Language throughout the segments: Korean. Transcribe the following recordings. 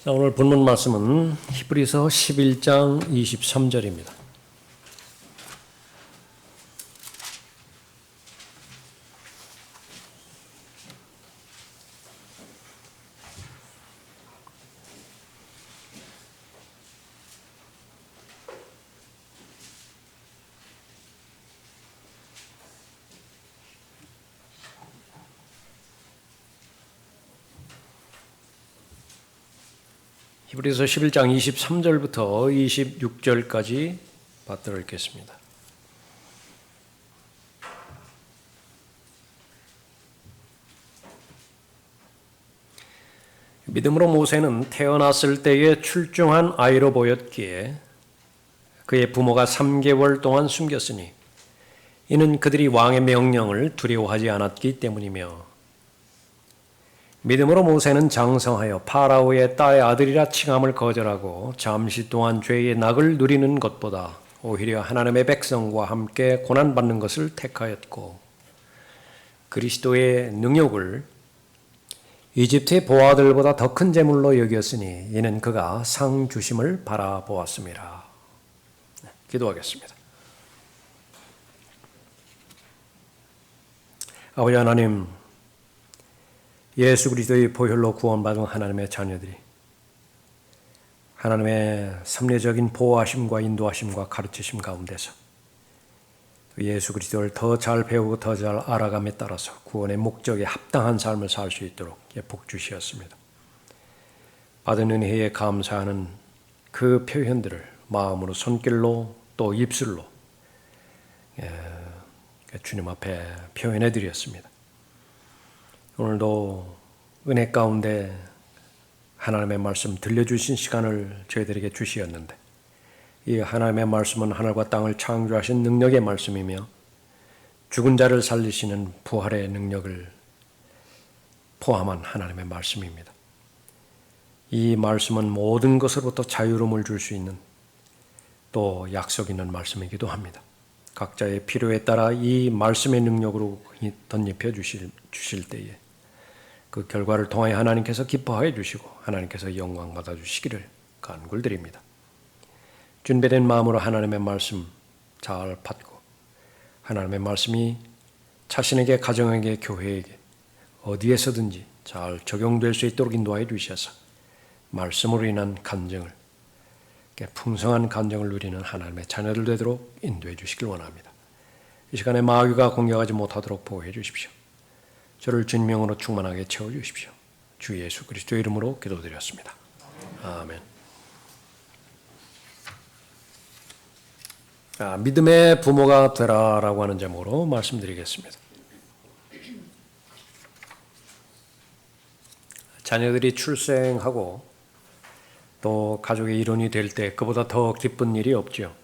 자, 오늘 본문 말씀은 히브리서 11장 23절입니다. 히브리서 11장 23절부터 26절까지 받들어 읽겠습니다. 믿음으로 모세는 태어났을 때에 출중한 아이로 보였기에 그의 부모가 3개월 동안 숨겼으니 이는 그들이 왕의 명령을 두려워하지 않았기 때문이며, 믿음으로 모세는 장성하여 파라오의 딸의 아들이라 칭함을 거절하고 잠시 동안 죄의 낙을 누리는 것보다 오히려 하나님의 백성과 함께 고난받는 것을 택하였고, 그리스도의 능욕을 이집트의 보아들보다 더 큰 재물로 여겼으니 이는 그가 상 주심을 바라보았습니다. 기도하겠습니다. 아버지 하나님, 예수 그리스도의 보혈로 구원받은 하나님의 자녀들이 하나님의 섭리적인 보호하심과 인도하심과 가르치심 가운데서 예수 그리스도를 더 잘 배우고 더 잘 알아감에 따라서 구원의 목적에 합당한 삶을 살 수 있도록 복 주시었습니다. 받은 은혜에 감사하는 그 표현들을 마음으로, 손길로, 또 입술로 주님 앞에 표현해 드렸습니다. 오늘도 은혜 가운데 하나님의 말씀 들려주신 시간을 저희들에게 주시었는데, 이 하나님의 말씀은 하늘과 땅을 창조하신 능력의 말씀이며 죽은 자를 살리시는 부활의 능력을 포함한 하나님의 말씀입니다. 이 말씀은 모든 것으로부터 자유로움을 줄 수 있는 또 약속 있는 말씀이기도 합니다. 각자의 필요에 따라 이 말씀의 능력으로 덧입혀 주실 때에 그 결과를 통하여 하나님께서 기뻐하여 주시고 하나님께서 영광 받아 주시기를 간구드립니다. 준비된 마음으로 하나님의 말씀 잘 받고 하나님의 말씀이 자신에게, 가정에게, 교회에게 어디에서든지 잘 적용될 수 있도록 인도하여 주셔서 말씀으로 인한 간증을, 풍성한 간증을 누리는 하나님의 자녀들 되도록 인도해 주시길 원합니다. 이 시간에 마귀가 공격하지 못하도록 보호해 주십시오. 저를 진명으로 충만하게 채워주십시오. 주 예수 그리스도의 이름으로 기도드렸습니다. 아멘. 믿음의 부모가 되라라고 하는 제목으로 말씀드리겠습니다. 자녀들이 출생하고 또 가족의 일원이 될 때 그보다 더 기쁜 일이 없죠.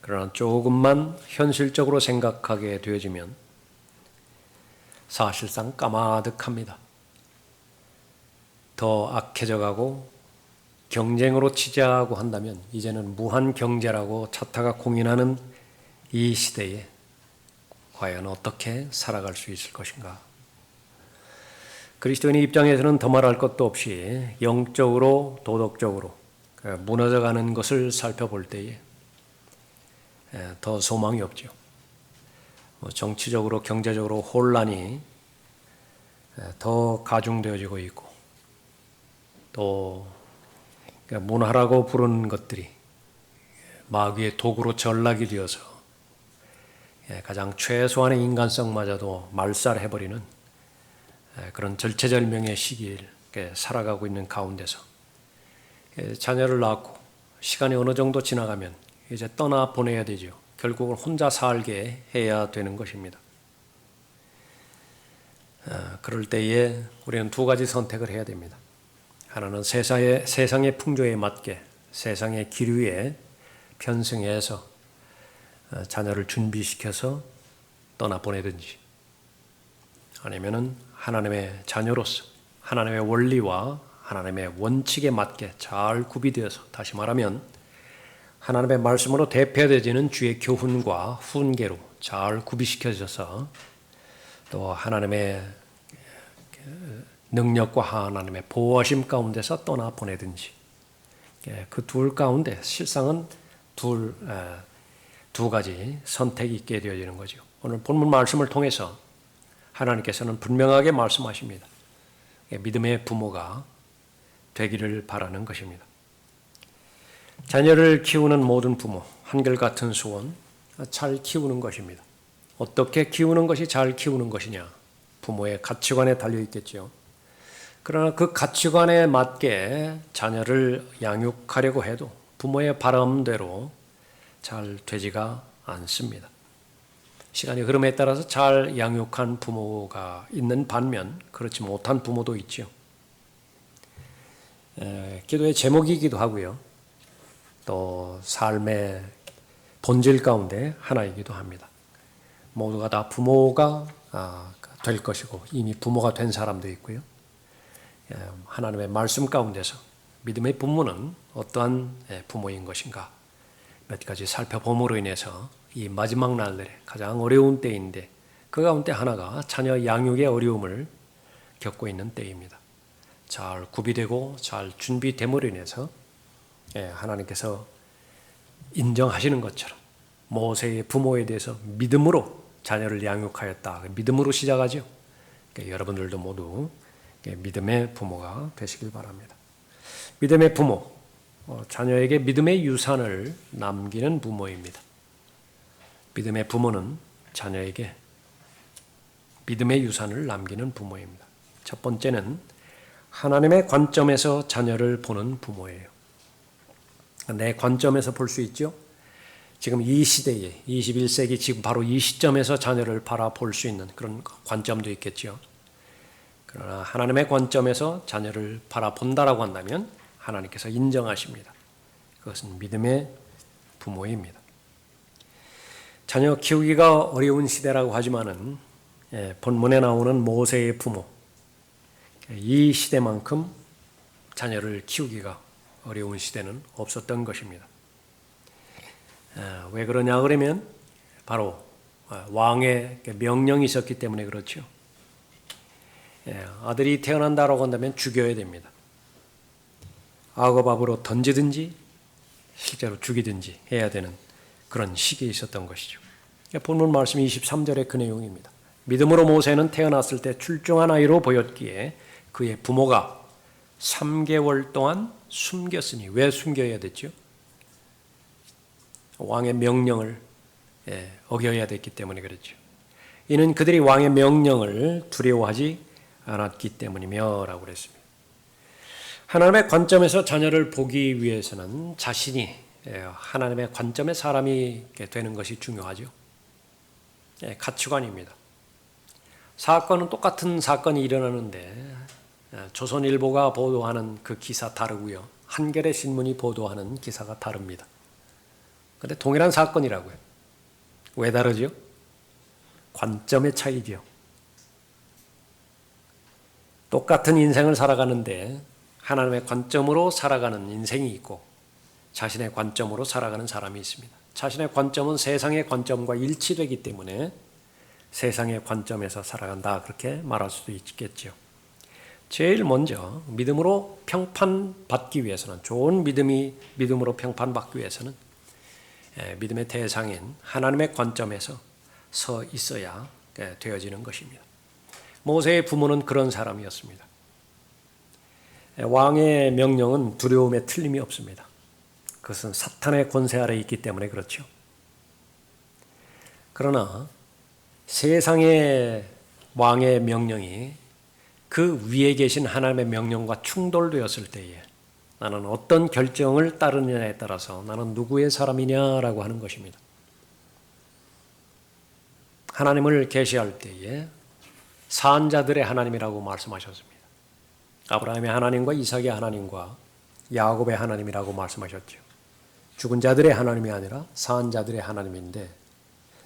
그러나 조금만 현실적으로 생각하게 되어지면 사실상 까마득합니다. 더 악해져 가고 경쟁으로 치자고 한다면 이제는 무한 경제라고 차타가 공인하는 이 시대에 과연 어떻게 살아갈 수 있을 것인가? 그리스도인의 입장에서는 더 말할 것도 없이 영적으로, 도덕적으로 무너져가는 것을 살펴볼 때에 더 소망이 없죠. 정치적으로, 경제적으로 혼란이 더 가중되어지고 있고, 또 문화라고 부르는 것들이 마귀의 도구로 전락이 되어서 가장 최소한의 인간성마저도 말살해버리는 그런 절체절명의 시기를 살아가고 있는 가운데서 자녀를 낳고 시간이 어느 정도 지나가면 이제 떠나보내야 되죠. 결국은 혼자 살게 해야 되는 것입니다. 그럴 때에 우리는 두 가지 선택을 해야 됩니다. 하나는 세상의 풍조에 맞게, 세상의 기류에 편승해서 자녀를 준비시켜서 떠나보내든지, 아니면은 하나님의 자녀로서 하나님의 원리와 하나님의 원칙에 맞게 잘 구비되어서, 다시 말하면 하나님의 말씀으로 대표되어지는 주의 교훈과 훈계로 잘 구비시켜져서 또 하나님의 능력과 하나님의 보호하심 가운데서 떠나 보내든지, 그 둘 가운데 실상은 두 가지 선택이 있게 되어지는 거죠. 오늘 본문 말씀을 통해서 하나님께서는 분명하게 말씀하십니다. 믿음의 부모가 되기를 바라는 것입니다. 자녀를 키우는 모든 부모, 한결같은 소원, 잘 키우는 것입니다. 어떻게 키우는 것이 잘 키우는 것이냐? 부모의 가치관에 달려 있겠죠. 그러나 그 가치관에 맞게 자녀를 양육하려고 해도 부모의 바람대로 잘 되지가 않습니다. 시간의 흐름에 따라서 잘 양육한 부모가 있는 반면 그렇지 못한 부모도 있죠. 기도의 제목이기도 하고요. 또 삶의 본질 가운데 하나이기도 합니다. 모두가 다 부모가 될 것이고 이미 부모가 된 사람도 있고요. 하나님의 말씀 가운데서 믿음의 부모는 어떠한 부모인 것인가 몇 가지 살펴봄으로 인해서 이 마지막 날들에 가장 어려운 때인데 그 가운데 하나가 자녀 양육의 어려움을 겪고 있는 때입니다. 잘 구비되고 잘 준비됨으로 인해서 하나님께서 인정하시는 것처럼 모세의 부모에 대해서 믿음으로 자녀를 양육하였다. 믿음으로 시작하죠. 여러분들도 모두 믿음의 부모가 되시길 바랍니다. 믿음의 부모, 자녀에게 믿음의 유산을 남기는 부모입니다. 믿음의 부모는 자녀에게 믿음의 유산을 남기는 부모입니다. 첫 번째는 하나님의 관점에서 자녀를 보는 부모예요. 내 관점에서 볼 수 있죠. 지금 이 시대에 21세기 지금 바로 이 시점에서 자녀를 바라볼 수 있는 그런 관점도 있겠죠. 그러나 하나님의 관점에서 자녀를 바라본다라고 한다면 하나님께서 인정하십니다. 그것은 믿음의 부모입니다. 자녀 키우기가 어려운 시대라고 하지만은 본문에 나오는 모세의 부모, 이 시대만큼 자녀를 키우기가 어려운 시대는 없었던 것입니다. 왜 그러냐 그러면 바로 왕의 명령이 있었기 때문에 그렇죠. 아들이 태어난다라고 한다면 죽여야 됩니다. 악어밥으로 던지든지 실제로 죽이든지 해야 되는 그런 시기에 있었던 것이죠. 본문 말씀 23절의 그 내용입니다. 믿음으로 모세는 태어났을 때 출중한 아이로 보였기에 그의 부모가 3개월 동안 숨겼으니, 왜 숨겨야 됐죠? 왕의 명령을 어겨야 됐기 때문에 그렇죠. 이는 그들이 왕의 명령을 두려워하지 않았기 때문이며 라고 그랬습니다. 하나님의 관점에서 자녀를 보기 위해서는 자신이 하나님의 관점의 사람이 되는 것이 중요하죠. 가치관입니다. 사건은 똑같은 사건이 일어나는데 조선일보가 보도하는 그 기사 다르고요. 한겨레 신문이 보도하는 기사가 다릅니다. 그런데 동일한 사건이라고요. 왜 다르죠? 관점의 차이죠. 똑같은 인생을 살아가는데 하나님의 관점으로 살아가는 인생이 있고 자신의 관점으로 살아가는 사람이 있습니다. 자신의 관점은 세상의 관점과 일치되기 때문에 세상의 관점에서 살아간다, 그렇게 말할 수도 있겠죠. 제일 먼저 믿음으로 평판받기 위해서는, 좋은 믿음으로 평판받기 위해서는 믿음의 대상인 하나님의 관점에서 서 있어야 되어지는 것입니다. 모세의 부모는 그런 사람이었습니다. 왕의 명령은 두려움에 틀림이 없습니다. 그것은 사탄의 권세 아래 있기 때문에 그렇죠. 그러나 세상의 왕의 명령이 그 위에 계신 하나님의 명령과 충돌되었을 때에 나는 어떤 결정을 따르느냐에 따라서 나는 누구의 사람이냐라고 하는 것입니다. 하나님을 계시할 때에 산 자들의 하나님이라고 말씀하셨습니다. 아브라함의 하나님과 이삭의 하나님과 야곱의 하나님이라고 말씀하셨죠. 죽은 자들의 하나님이 아니라 산 자들의 하나님인데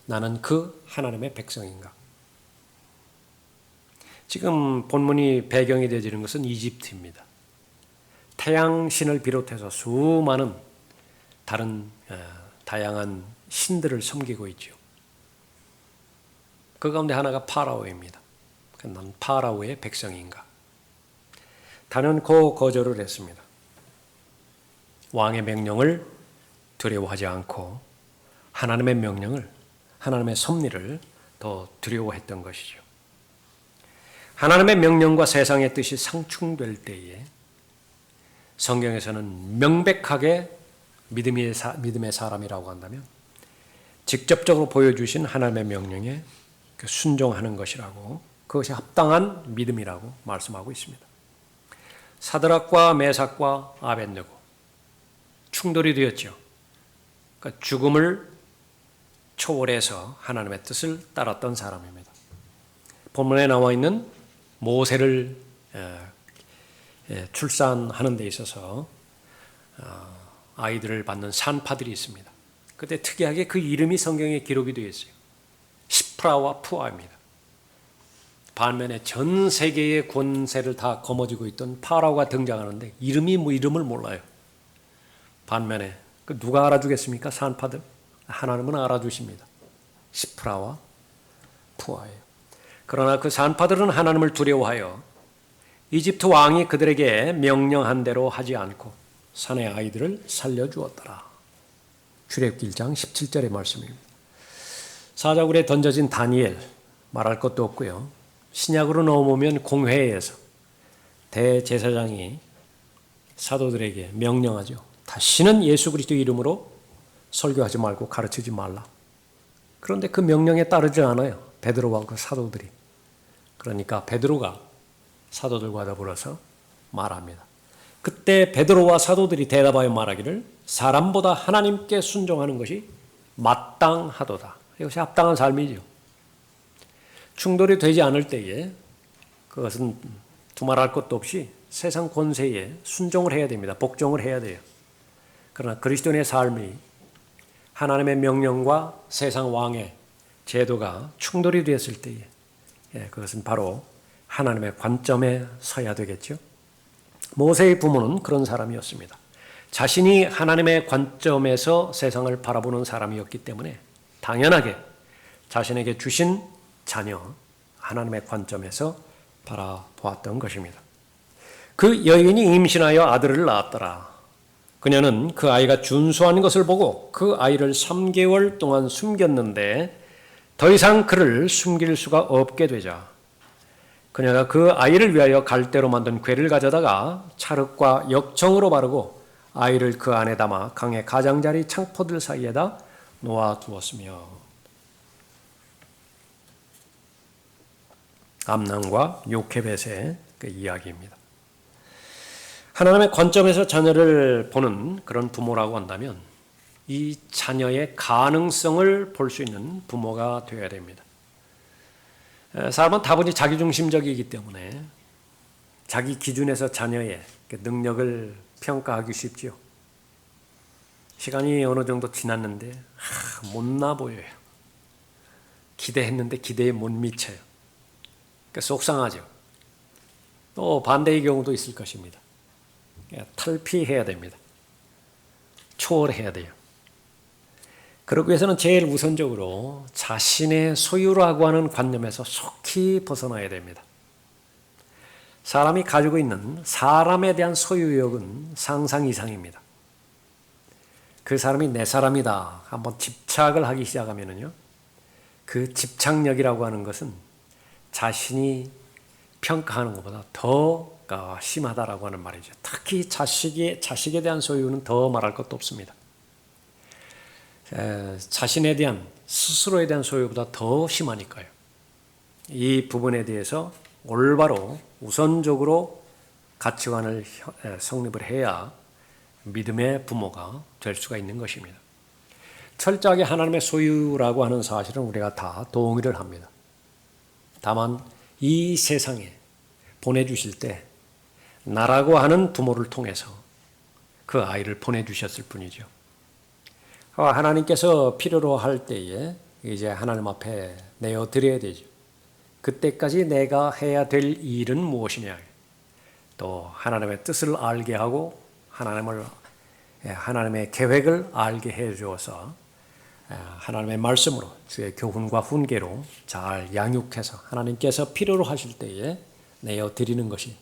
나는 그 하나님의 백성인가? 지금 본문이 배경이 되어지는 것은 이집트입니다. 태양신을 비롯해서 수많은 다른 다양한 신들을 섬기고 있죠. 그 가운데 하나가 파라오입니다. 난 파라오의 백성인가? 단연코 거절을 했습니다. 왕의 명령을 두려워하지 않고 하나님의 명령을, 하나님의 섭리를 더 두려워했던 것이죠. 하나님의 명령과 세상의 뜻이 상충될 때에 성경에서는 명백하게 믿음의 사람이라고 한다면 직접적으로 보여주신 하나님의 명령에 순종하는 것이라고, 그것이 합당한 믿음이라고 말씀하고 있습니다. 사드락과 메삭과 아벳느고 충돌이 되었죠. 그러니까 죽음을 초월해서 하나님의 뜻을 따랐던 사람입니다. 본문에 나와 있는 모세를 출산하는 데 있어서 아이들을 낳는 산파들이 있습니다. 그때 특이하게 그 이름이 성경에 기록이 되어 있어요. 시프라와 푸아입니다. 반면에 전 세계의 권세를 다 거머쥐고 있던 파라오가 등장하는데 이름을 몰라요. 반면에 누가 알아주겠습니까? 산파들. 하나님은 알아주십니다. 시프라와 푸아예요. 그러나 그 산파들은 하나님을 두려워하여 이집트 왕이 그들에게 명령한 대로 하지 않고 산의 아이들을 살려주었더라. 출애굽기 1장 17절의 말씀입니다. 사자굴에 던져진 다니엘, 말할 것도 없고요. 신약으로 넘어오면 공회에서 대제사장이 사도들에게 명령하죠. 다시는 예수 그리스도 이름으로 설교하지 말고 가르치지 말라. 그런데 그 명령에 따르지 않아요. 베드로와 그 사도들이. 그러니까 베드로가 사도들과 더불어서 말합니다. 그때 베드로와 사도들이 대답하여 말하기를 사람보다 하나님께 순종하는 것이 마땅하도다. 이것이 합당한 삶이죠. 충돌이 되지 않을 때에 그것은 두말할 것도 없이 세상 권세에 순종을 해야 됩니다. 복종을 해야 돼요. 그러나 그리스도인의 삶이 하나님의 명령과 세상 왕의 제도가 충돌이 되었을 때에 그것은 바로 하나님의 관점에 서야 되겠죠. 모세의 부모는 그런 사람이었습니다. 자신이 하나님의 관점에서 세상을 바라보는 사람이었기 때문에 당연하게 자신에게 주신 자녀, 하나님의 관점에서 바라보았던 것입니다. 그 여인이 임신하여 아들을 낳았더라. 그녀는 그 아이가 준수한 것을 보고 그 아이를 3개월 동안 숨겼는데 더 이상 그를 숨길 수가 없게 되자 그녀가 그 아이를 위하여 갈대로 만든 궤를 가져다가 찰흙과 역청으로 바르고 아이를 그 안에 담아 강의 가장자리 창포들 사이에다 놓아두었으며. 암난과 요케벳의 그 이야기입니다. 하나님의 관점에서 자녀를 보는 그런 부모라고 한다면 이 자녀의 가능성을 볼 수 있는 부모가 되어야 됩니다. 사람은 다분히 자기중심적이기 때문에 자기 기준에서 자녀의 능력을 평가하기 쉽지요. 시간이 어느 정도 지났는데 못나 보여요. 기대했는데 기대에 못 미쳐요. 속상하죠. 또 반대의 경우도 있을 것입니다. 탈피해야 됩니다. 초월해야 돼요. 그러기 위해서는 제일 우선적으로 자신의 소유라고 하는 관념에서 속히 벗어나야 됩니다. 사람이 가지고 있는 사람에 대한 소유욕은 상상 이상입니다. 그 사람이 내 사람이다. 한번 집착을 하기 시작하면요, 그 집착력이라고 하는 것은 자신이 평가하는 것보다 더 심하다라고 하는 말이죠. 특히 자식에 대한 소유는 더 말할 것도 없습니다. 자신에 대한, 스스로에 대한 소유보다 더 심하니까요. 이 부분에 대해서 올바로 우선적으로 가치관을 성립을 해야 믿음의 부모가 될 수가 있는 것입니다. 철저하게 하나님의 소유라고 하는 사실은 우리가 다 동의를 합니다. 다만 이 세상에 보내주실 때 나라고 하는 부모를 통해서 그 아이를 보내주셨을 뿐이죠. 하나님께서 필요로 할 때에 이제 하나님 앞에 내어드려야 되죠. 그때까지 내가 해야 될 일은 무엇이냐. 또 하나님의 뜻을 알게 하고 하나님의 계획을 알게 해 주어서 하나님의 말씀으로 주의 교훈과 훈계로 잘 양육해서 하나님께서 필요로 하실 때에 내어드리는 것이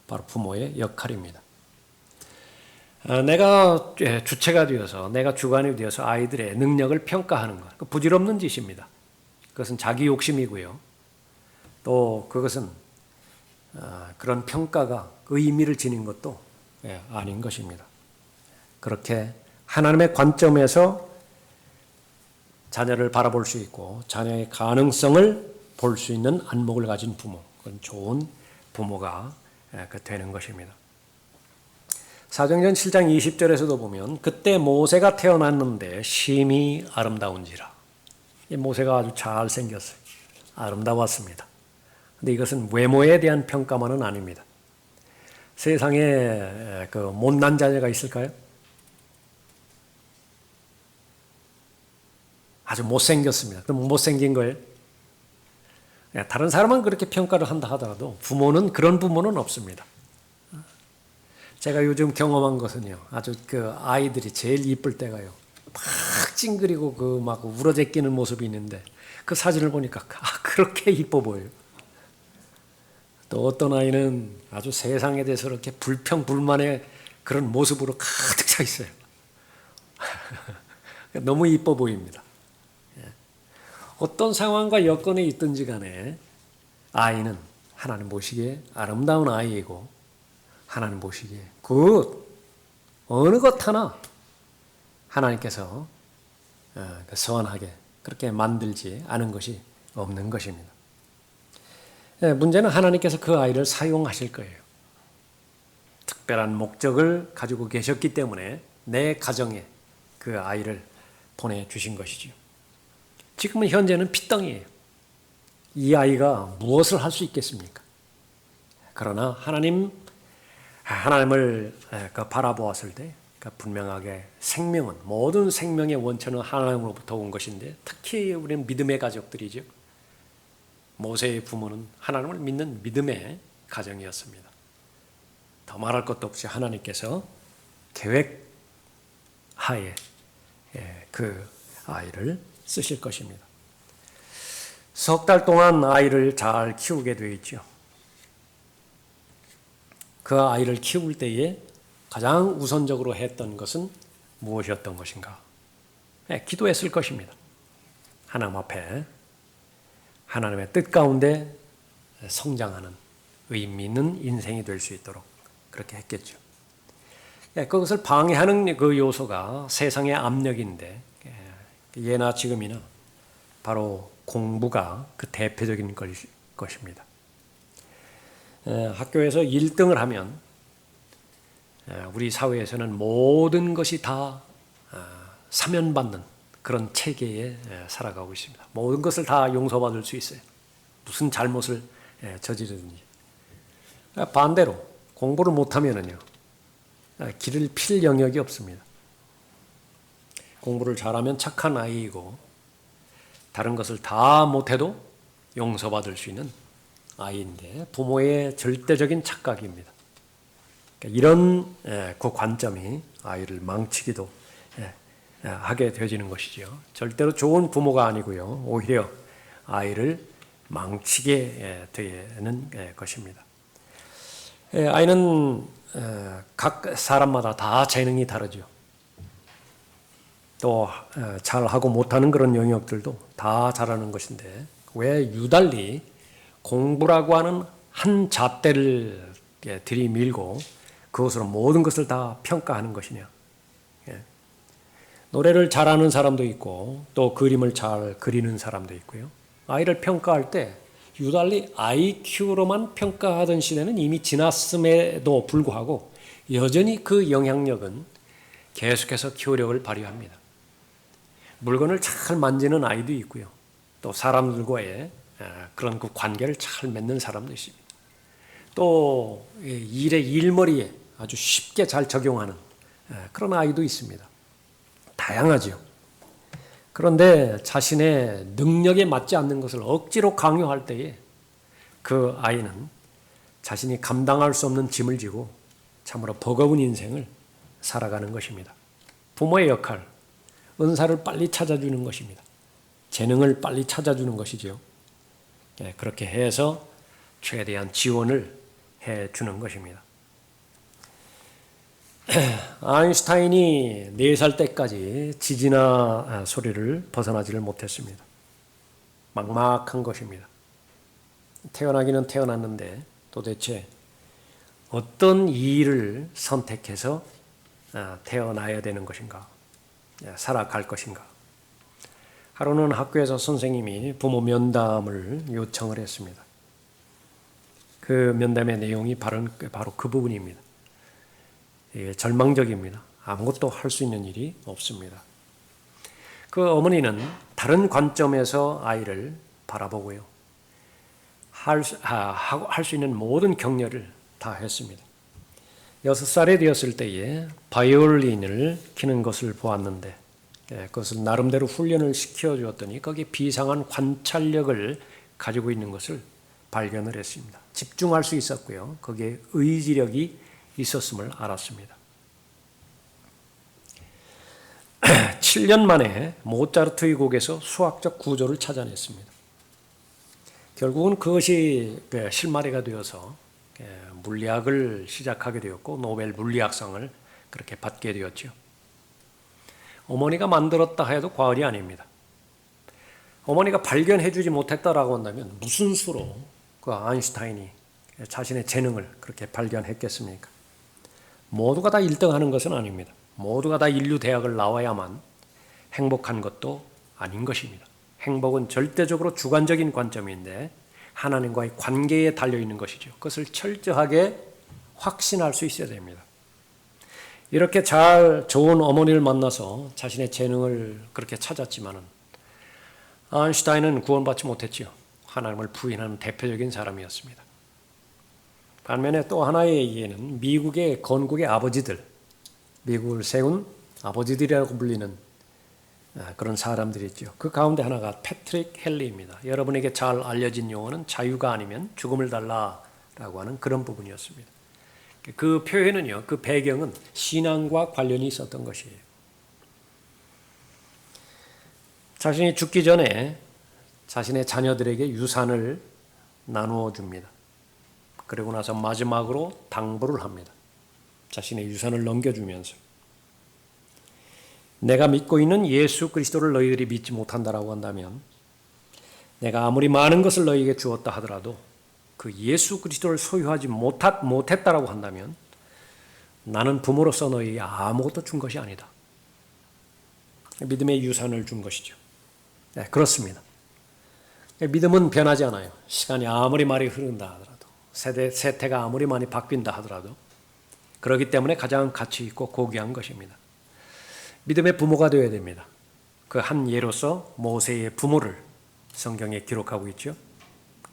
바로 부모의 역할입니다. 내가 주체가 되어서 내가 주관이 되어서 아이들의 능력을 평가하는 것, 부질없는 짓입니다. 그것은 자기 욕심이고요. 또 그것은 그런 평가가 의미를 지닌 것도 아닌 것입니다. 그렇게 하나님의 관점에서 자녀를 바라볼 수 있고 자녀의 가능성을 볼 수 있는 안목을 가진 부모, 그건 좋은 부모가 되는 것입니다. 사도행전 7장 20절에서도 보면 그때 모세가 태어났는데 심히 아름다운지라. 모세가 아주 잘생겼어요. 아름다웠습니다. 그런데 이것은 외모에 대한 평가만은 아닙니다. 세상에 그 못난 자녀가 있을까요? 아주 못생겼습니다. 그럼 못생긴 거예요? 다른 사람은 그렇게 평가를 한다 하더라도 부모는 그런 부모는 없습니다. 제가 요즘 경험한 것은요, 아주 그 아이들이 제일 이쁠 때가요, 막 찡그리고 그 막 울어제끼는 모습이 있는데 그 사진을 보니까 그렇게 이뻐 보여요. 또 어떤 아이는 아주 세상에 대해서 이렇게 불평불만의 그런 모습으로 가득 차 있어요. 너무 이뻐 보입니다. 어떤 상황과 여건에 있든지 간에 아이는 하나님 보시기에 아름다운 아이이고 하나님 보시기에 그 어느 것 하나 하나님께서 선하게 그렇게 만들지 않은 것이 없는 것입니다. 문제는 하나님께서 그 아이를 사용하실 거예요. 특별한 목적을 가지고 계셨기 때문에 내 가정에 그 아이를 보내주신 것이죠. 지금은 현재는 핏덩이에요. 이 아이가 무엇을 할 수 있겠습니까? 그러나 하나님을 바라보았을 때 분명하게 생명은 모든 생명의 원천은 하나님으로부터 온 것인데 특히 우리는 믿음의 가족들이죠. 모세의 부모는 하나님을 믿는 믿음의 가정이었습니다. 더 말할 것도 없이 하나님께서 계획하에 그 아이를 쓰실 것입니다. 석 달 동안 아이를 잘 키우게 되어 있죠. 그 아이를 키울 때에 가장 우선적으로 했던 것은 무엇이었던 것인가? 기도했을 것입니다. 하나님 앞에 하나님의 뜻 가운데 성장하는 의미 있는 인생이 될 수 있도록 그렇게 했겠죠. 그것을 방해하는 그 요소가 세상의 압력인데 예나 지금이나 바로 공부가 그 대표적인 것입니다. 학교에서 1등을 하면 우리 사회에서는 모든 것이 다 사면받는 그런 체계에 살아가고 있습니다. 모든 것을 다 용서받을 수 있어요. 무슨 잘못을 저지르든지. 반대로 공부를 못하면요 길을 필 영역이 없습니다. 공부를 잘하면 착한 아이이고 다른 것을 다 못해도 용서받을 수 있는 아이인데 부모의 절대적인 착각입니다. 이런 그 관점이 아이를 망치기도 하게 되어지는 것이죠. 절대로 좋은 부모가 아니고요. 오히려 아이를 망치게 되는 것입니다. 아이는 각 사람마다 다 재능이 다르죠. 또 잘하고 못하는 그런 영역들도 다 잘하는 것인데 왜 유달리 공부라고 하는 한 잣대를 들이밀고 그것으로 모든 것을 다 평가하는 것이냐. 노래를 잘하는 사람도 있고 또 그림을 잘 그리는 사람도 있고요. 아이를 평가할 때 유달리 IQ로만 평가하던 시대는 이미 지났음에도 불구하고 여전히 그 영향력은 계속해서 기호력을 발휘합니다. 물건을 잘 만지는 아이도 있고요. 또 사람들과의 그런 그 관계를 잘 맺는 사람도 있습니다. 또 일의 일머리에 아주 쉽게 잘 적용하는 그런 아이도 있습니다. 다양하죠. 그런데 자신의 능력에 맞지 않는 것을 억지로 강요할 때에 그 아이는 자신이 감당할 수 없는 짐을 지고 참으로 버거운 인생을 살아가는 것입니다. 부모의 역할, 은사를 빨리 찾아주는 것입니다. 재능을 빨리 찾아주는 것이죠. 그렇게 해서 최대한 지원을 해 주는 것입니다. 아인슈타인이 4살 때까지 지지나 소리를 벗어나지를 못했습니다. 막막한 것입니다. 태어나기는 태어났는데 도대체 어떤 일을 선택해서 태어나야 되는 것인가, 살아갈 것인가. 하루는 학교에서 선생님이 부모 면담을 요청을 했습니다. 그 면담의 내용이 바로 그 부분입니다. 절망적입니다. 아무것도 할 수 있는 일이 없습니다. 그 어머니는 다른 관점에서 아이를 바라보고요. 할 수 있는 모든 격려를 다 했습니다. 6살이 되었을 때에 바이올린을 키는 것을 보았는데 그것을 나름대로 훈련을 시켜주었더니 거기에 비상한 관찰력을 가지고 있는 것을 발견을 했습니다. 집중할 수 있었고요. 거기에 의지력이 있었음을 알았습니다. 7년 만에 모차르트의 곡에서 수학적 구조를 찾아냈습니다. 결국은 그것이 실마리가 되어서 물리학을 시작하게 되었고 노벨 물리학상을 그렇게 받게 되었죠. 어머니가 만들었다 해도 과언이 아닙니다. 어머니가 발견해 주지 못했다라고 한다면 무슨 수로 그 아인슈타인이 자신의 재능을 그렇게 발견했겠습니까? 모두가 다 1등하는 것은 아닙니다. 모두가 다 인류 대학을 나와야만 행복한 것도 아닌 것입니다. 행복은 절대적으로 주관적인 관점인데 하나님과의 관계에 달려있는 것이죠. 그것을 철저하게 확신할 수 있어야 됩니다. 이렇게 좋은 어머니를 만나서 자신의 재능을 그렇게 찾았지만은 아인슈타인은 구원받지 못했지요. 하나님을 부인하는 대표적인 사람이었습니다. 반면에 또 하나의 예는 미국의 건국의 아버지들, 미국을 세운 아버지들이라고 불리는 그런 사람들이 있죠. 그 가운데 하나가 패트릭 헨리입니다. 여러분에게 잘 알려진 용어는 자유가 아니면 죽음을 달라라고 하는 그런 부분이었습니다. 그 표현은요, 그 배경은 신앙과 관련이 있었던 것이에요. 자신이 죽기 전에 자신의 자녀들에게 유산을 나누어 줍니다. 그리고 나서 마지막으로 당부를 합니다. 자신의 유산을 넘겨주면서 내가 믿고 있는 예수 그리스도를 너희들이 믿지 못한다라고 한다면 내가 아무리 많은 것을 너희에게 주었다 하더라도 그 예수 그리스도를 소유하지 못했다라고 한다면 나는 부모로서 너희에게 아무것도 준 것이 아니다. 믿음의 유산을 준 것이죠. 네, 그렇습니다. 믿음은 변하지 않아요. 시간이 아무리 많이 흐른다 하더라도 세태가 아무리 많이 바뀐다 하더라도 그렇기 때문에 가장 가치 있고 고귀한 것입니다. 믿음의 부모가 되어야 됩니다. 그 한 예로서 모세의 부모를 성경에 기록하고 있죠.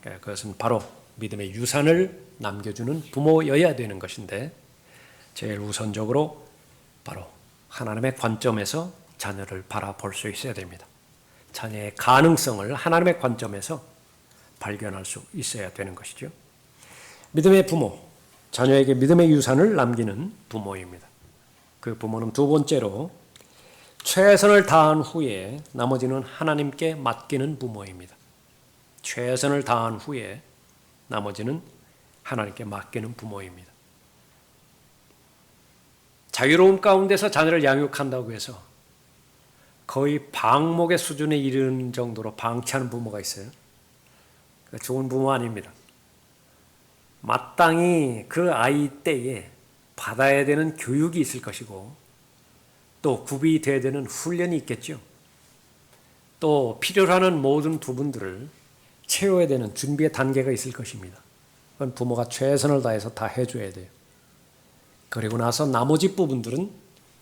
그것은 바로 믿음의 유산을 남겨주는 부모여야 되는 것인데 제일 우선적으로 바로 하나님의 관점에서 자녀를 바라볼 수 있어야 됩니다. 자녀의 가능성을 하나님의 관점에서 발견할 수 있어야 되는 것이죠. 믿음의 부모, 자녀에게 믿음의 유산을 남기는 부모입니다. 그 부모는 두 번째로 최선을 다한 후에 나머지는 하나님께 맡기는 부모입니다. 최선을 다한 후에 나머지는 하나님께 맡기는 부모입니다. 자유로움 가운데서 자녀를 양육한다고 해서 거의 방목의 수준에 이르는 정도로 방치하는 부모가 있어요. 좋은 부모 아닙니다. 마땅히 그 아이 때에 받아야 되는 교육이 있을 것이고 또 구비되어야 되는 훈련이 있겠죠. 또 필요로 하는 모든 부분들을 채워야 되는 준비의 단계가 있을 것입니다. 그건 부모가 최선을 다해서 다 해줘야 돼요. 그리고 나서 나머지 부분들은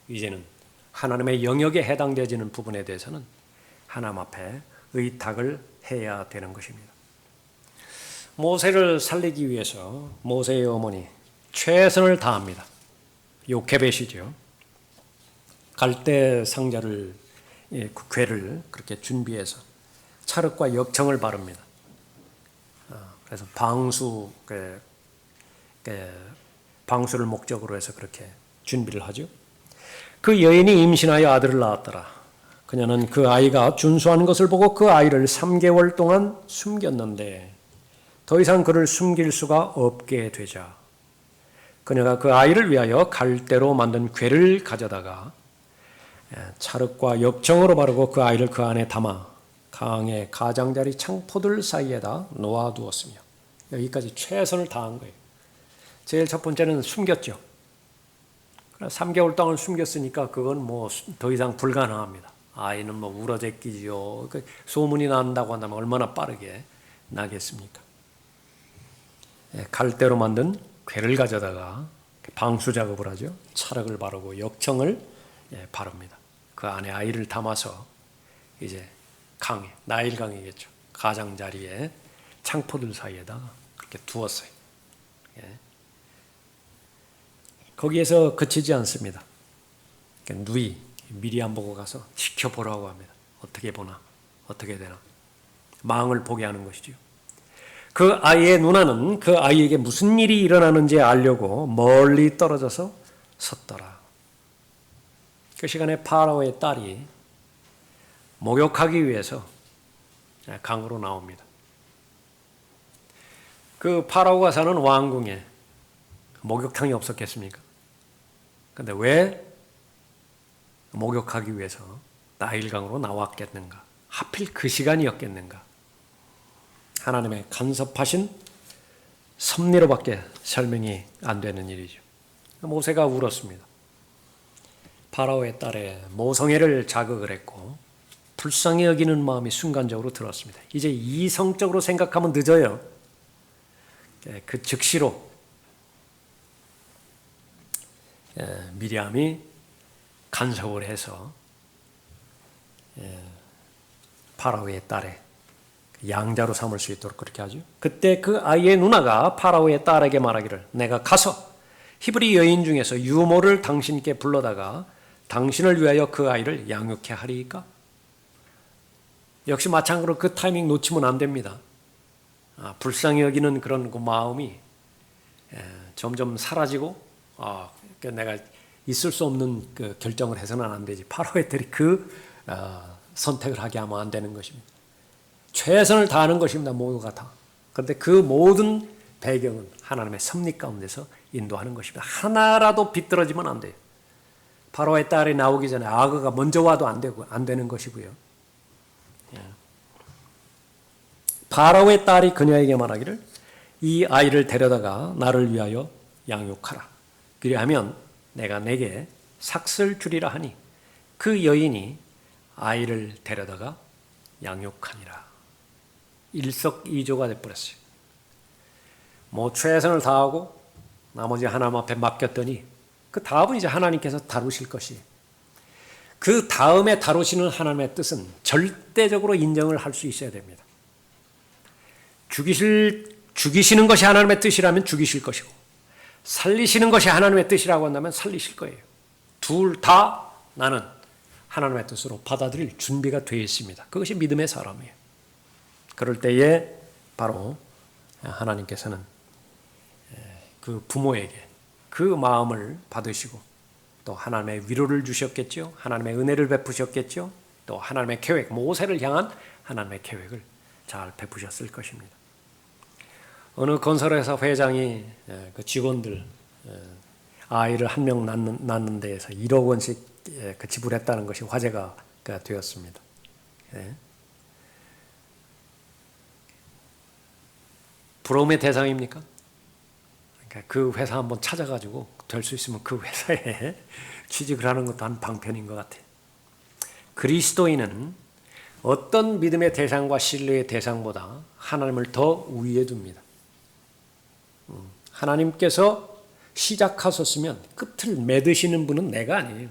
이제는 하나님의 영역에 해당되어지는 부분에 대해서는 하나님 앞에 의탁을 해야 되는 것입니다. 모세를 살리기 위해서 모세의 어머니 최선을 다합니다. 요케벳이죠. 갈대 상자를 그 궤를 그렇게 준비해서 찰흙과 역청을 바릅니다. 그래서 방수를 목적으로 해서 그렇게 준비를 하죠. 그 여인이 임신하여 아들을 낳았더라. 그녀는 그 아이가 준수한 것을 보고 그 아이를 3개월 동안 숨겼는데 더 이상 그를 숨길 수가 없게 되자 그녀가 그 아이를 위하여 갈대로 만든 궤를 가져다가 찰흙과 엽정으로 바르고 그 아이를 그 안에 담아 강의 가장자리 창포들 사이에다 놓아두었으며, 여기까지 최선을 다한 거예요. 제일 첫 번째는 숨겼죠. 3개월 동안 숨겼으니까 그건 뭐 더 이상 불가능합니다. 아이는 뭐 울어제끼지요. 소문이 난다고 한다면 얼마나 빠르게 나겠습니까? 갈대로 만든 궤를 가져다가 방수 작업을 하죠. 찰흙을 바르고 역청을 바릅니다. 그 안에 아이를 담아서 이제 강에, 나일강이겠죠. 가장자리에 창포들 사이에다 그렇게 두었어요. 거기에서 그치지 않습니다. 누이 미리암 보고 가서 지켜보라고 합니다. 어떻게 보나, 어떻게 되나, 망을 보게 하는 것이죠. 그 아이의 누나는 그 아이에게 무슨 일이 일어나는지 알려고 멀리 떨어져서 섰더라. 그 시간에 파라오의 딸이 목욕하기 위해서 강으로 나옵니다. 그 파라오가 사는 왕궁에 목욕탕이 없었겠습니까? 그런데 왜 목욕하기 위해서 나일강으로 나왔겠는가? 하필 그 시간이었겠는가? 하나님의 간섭하신 섭리로밖에 설명이 안 되는 일이죠. 모세가 울었습니다. 파라오의 딸의 모성애를 자극을 했고 불쌍히 여기는 마음이 순간적으로 들었습니다. 이제 이성적으로 생각하면 늦어요. 그 즉시로 미리암이 간섭을 해서 파라오의 딸의 양자로 삼을 수 있도록 그렇게 하죠. 그때 그 아이의 누나가 파라오의 딸에게 말하기를, 내가 가서 히브리 여인 중에서 유모를 당신께 불러다가 당신을 위하여 그 아이를 양육해 하리이까? 역시 마찬가지로 그 타이밍 놓치면 안 됩니다. 불쌍히 여기는 그런 그 마음이 점점 사라지고 내가 있을 수 없는 그 결정을 해서는 안 되지. 파라오의 딸이 그 선택을 하게 하면 안 되는 것입니다. 최선을 다하는 것입니다. 모두가 다. 그런데 그 모든 배경은 하나님의 섭리 가운데서 인도하는 것입니다. 하나라도 비뚤어지면 안 돼요. 파라오의 딸이 나오기 전에 아그가 먼저 와도 안 되는 것이고요. 파라오의 딸이 그녀에게 말하기를, 이 아이를 데려다가 나를 위하여 양육하라. 그리하면 내가 내게 삭슬 주리라 하니 그 여인이 아이를 데려다가 양육하니라. 일석이조가 돼버렸어요. 뭐 최선을 다하고 나머지 하나님 앞에 맡겼더니 그 다음은 이제 하나님께서 다루실 것이, 그 다음에 다루시는 하나님의 뜻은 절대적으로 인정을 할 수 있어야 됩니다. 죽이시는 것이 하나님의 뜻이라면 죽이실 것이고, 살리시는 것이 하나님의 뜻이라고 한다면 살리실 거예요. 둘 다 나는 하나님의 뜻으로 받아들일 준비가 되어 있습니다. 그것이 믿음의 사람이에요. 그럴 때에 바로 하나님께서는 그 부모에게 그 마음을 받으시고 또 하나님의 위로를 주셨겠죠. 하나님의 은혜를 베푸셨겠죠. 또 하나님의 계획, 모세를 향한 하나님의 계획을 잘 베푸셨을 것입니다. 어느 건설회사 회장이 그 직원들 아이를 한 명 낳는 데에서 1억 원씩 지불했다는 것이 화제가 되었습니다. 부러움의 대상입니까? 그러니까 그 회사 한번 찾아가지고 될 수 있으면 그 회사에 취직을 하는 것도 한 방편인 것 같아요. 그리스도인은 어떤 믿음의 대상과 신뢰의 대상보다 하나님을 더 위에 둡니다. 하나님께서 시작하셨으면 끝을 맺으시는 분은 내가 아니에요.